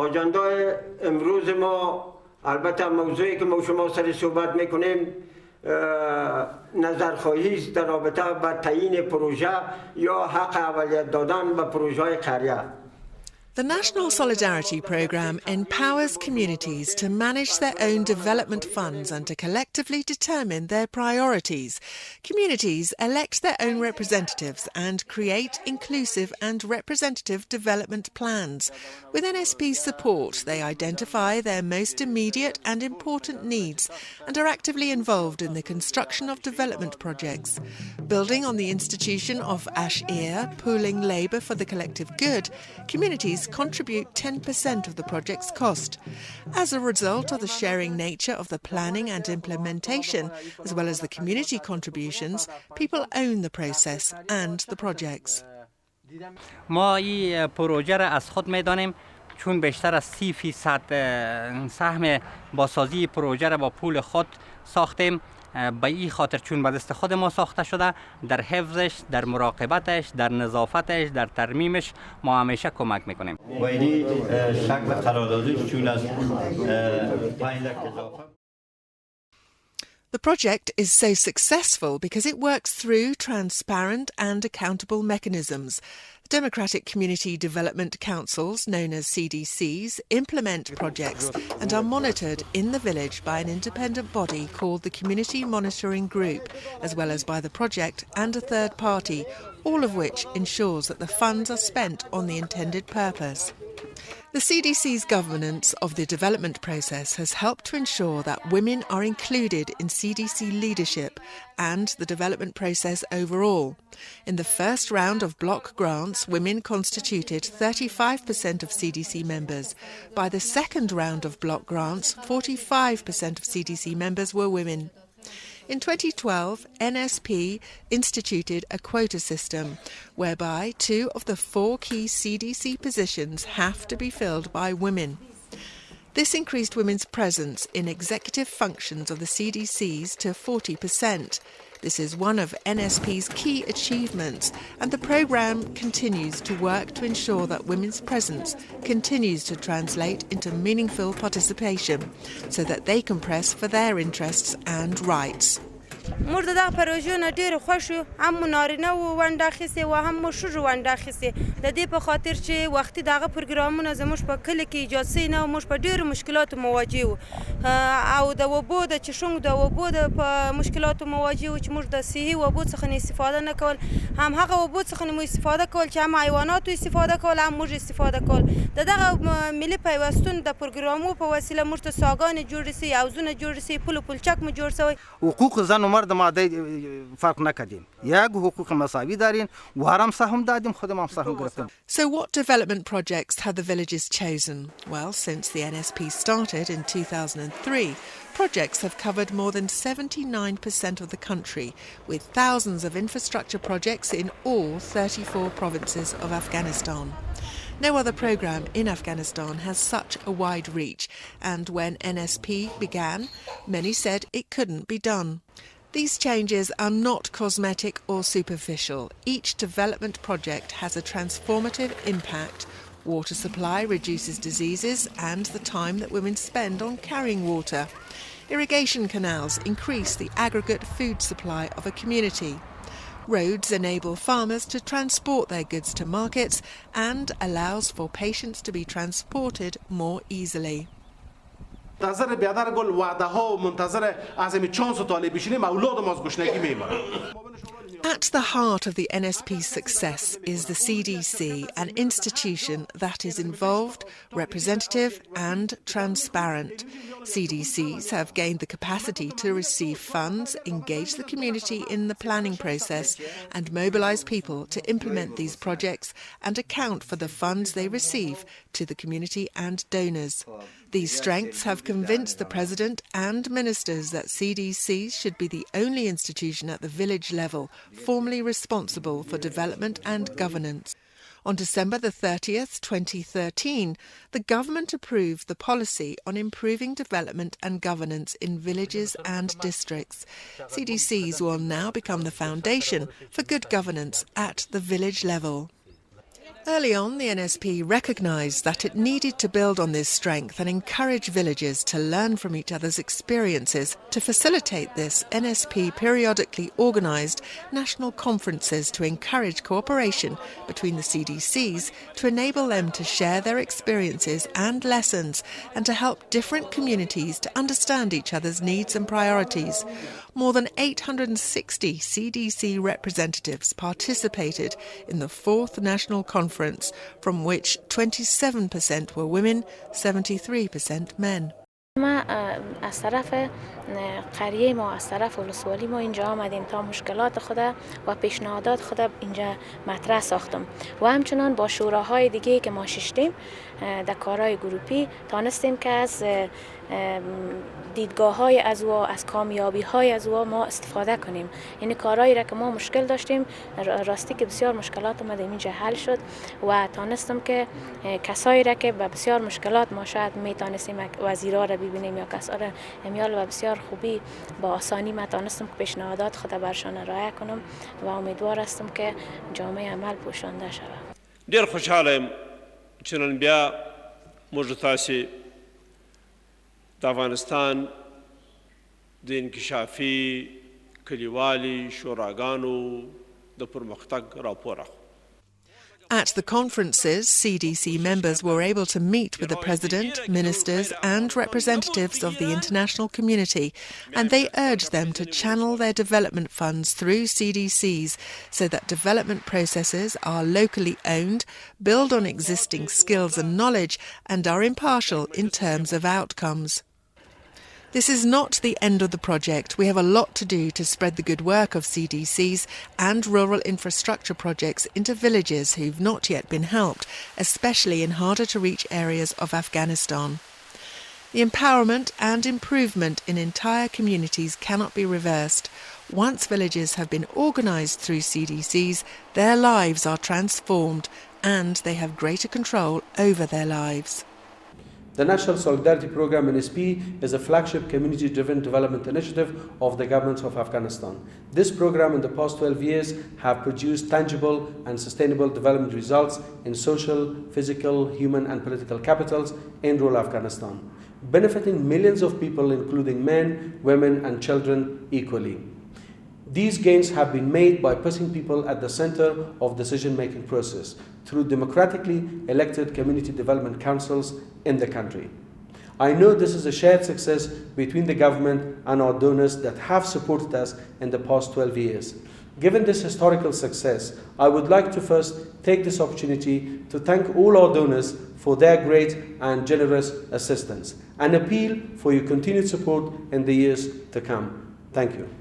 آجندای امروز ما البته موضوعی که ما شما سر صحبت میکنیم نظرخواهی است در رابطه با تعیین پروژه یا حق اولیت دادن به پروژه قریه. The National Solidarity Programme empowers communities to manage their own development funds and to collectively determine their priorities. Communities elect their own representatives and create inclusive and representative development plans. With NSP's support, they identify their most immediate and important needs and are actively involved in the construction of development projects. Building on the institution of Ash-Ir, pooling labour for the collective good, communities contribute 10% of the project's cost. As a result of the sharing nature of the planning and implementation, as well as the community contributions, people own the process and the projects. ما این پروژه را از خود می‌دانیم چون بیشتر از 30% سهم بازسازی پروژه را با پول خود ساختیم. به این خاطر چون به دست خود ما ساخته شده، در حفظش، در مراقبتش، در نظافتش، در ترمیمش ما همیشه کمک میکنیم. و این شکل قراردادی چون از The project is so successful because it works through transparent and accountable mechanisms. Democratic Community Development Councils, known as CDCs, implement projects and are monitored in the village by an independent body called the Community Monitoring Group, as well as by the project and a third party, all of which ensures that the funds are spent on the intended purpose. The CDC's governance of the development process has helped to ensure that women are included in CDC leadership and the development process overall. In the first round of block grants, women constituted 35% of CDC members. By the second round of block grants, 45% of CDC members were women. In 2012, NSP instituted a quota system whereby 2 of the 4 key CDC positions have to be filled by women. This increased women's presence in executive functions of the CDCs to 40%. This is one of NSP's key achievements, and the programme continues to work to ensure that women's presence continues to translate into meaningful participation so that they can press for their interests and rights. موږ د دغه پروژو نه ډېر خوښ یو، هم نارینه ونډه اخیستې و هم ښځو ونډه اخیستې، د دې په خاطر چې وختي دغه پروګرامونه زموږ په کلي کې ایجاد سوي نه و، موږ په ډېرو مشکلاتو مواجه وو او د اوبو د چشونګ د اوبو د په مشکلاتو مواجه وو چې موږ د صحي اوبو څخه نه استفاده نه کول، هم هغه اوبو څخه نه مو استفاده کول چې هم حیواناتو استفاده کول هم موږ استفاده کول. د دغه ملي پیوستون د پروګرامو په وسیله موږ ته څاګانې جوړې سوي، حوضونه جوړ سوي، پل و پلچک مو جوړ سوی. حقوق زن و مرد ماده فرق نکردیم، یک حقوق مساوی داریم و هر هم سهم دادیم، خودم هم سهم گرفتیم. So what development projects have the villages chosen? Well, since the NSP started in 2003, projects have covered more than 79% of the country, with thousands of infrastructure projects in all 34 provinces of Afghanistan. No other programme in Afghanistan has such a wide reach, and when NSP began, many said it couldn't be done. These changes are not cosmetic or superficial. Each development project has a transformative impact. Water supply reduces diseases and the time that women spend on carrying water. Irrigation canals increase the aggregate food supply of a community. Roads enable farmers to transport their goods to markets and allows for patients to be transported more easily. منتظر بیادر گل وعده ها و منتظر عزم چانس و طالب بشینیم اولاد ما از گشنگی میمارن. At the heart of the NSP's success is the CDC, an institution that is involved, representative and transparent. CDCs have gained the capacity to receive funds, engage the community in the planning process and mobilise people to implement these projects and account for the funds they receive to the community and donors. These strengths have convinced the President and ministers that CDCs should be the only institution at the village level formally responsible for development and governance. On December the 30th, 2013, the government approved the policy on improving development and governance in villages and districts. CDCs will now become the foundation for good governance at the village level. Early on, the NSP recognised that it needed to build on this strength and encourage villages to learn from each other's experiences. To facilitate this, NSP periodically organised national conferences to encourage cooperation between the CDCs to enable them to share their experiences and lessons and to help different communities to understand each other's needs and priorities. More than 860 CDC representatives participated in the 4th National Conference, from which 27% were women, 73% men. ما از طرف قریه ما از طرف ولسوالی ما اینجا آمدیم تا مشکلات خود و پیشنهادات خود اینجا مطرح ساختم و همچنان با شوراهای دیگه که ما ششتیم در کارهای گروپی تانستیم که از دیدگاه‌های از او از کامیابی‌های از او ما استفاده کنیم. یعنی کارهایی را که ما مشکل داشتیم راستی که بسیار مشکلات ما در اینجا حل شد و تانستم که کسایی را که به بسیار مشکلات ما شاید میتونستیم وزیرا را ببینیم یا کسا را امیال و بسیار خوبی با آسانی ما تانستم که پیشنهادات خود برشان رعایت کنم و امیدوار هستم که جامعه عمل پوشانده شود. ډیر خوشحالم چې نن بیا موږ تاسو د افغانستان د انکشافي کلیوالي شوراګانو د پرمختګ راپور اخلو. At the conferences, CDC members were able to meet with the President, ministers and representatives of the international community, and they urged them to channel their development funds through CDCs so that development processes are locally owned, build on existing skills and knowledge, and are impartial in terms of outcomes. This is not the end of the project. We have a lot to do to spread the good work of CDCs and rural infrastructure projects into villages who've not yet been helped, especially in harder-to-reach areas of Afghanistan. The empowerment and improvement in entire communities cannot be reversed. Once villages have been organised through CDCs, their lives are transformed and they have greater control over their lives. The National Solidarity Programme NSP is a flagship community-driven development initiative of the government of Afghanistan. This programme in the past 12 years have produced tangible and sustainable development results in social, physical, human and political capitals in rural Afghanistan, benefiting millions of people including men, women and children equally. These gains have been made by putting people at the center of decision-making process through democratically elected community development councils in the country. I know this is a shared success between the government and our donors that have supported us in the past 12 years. Given this historical success, I would like to first take this opportunity to thank all our donors for their great and generous assistance and appeal for your continued support in the years to come. Thank you.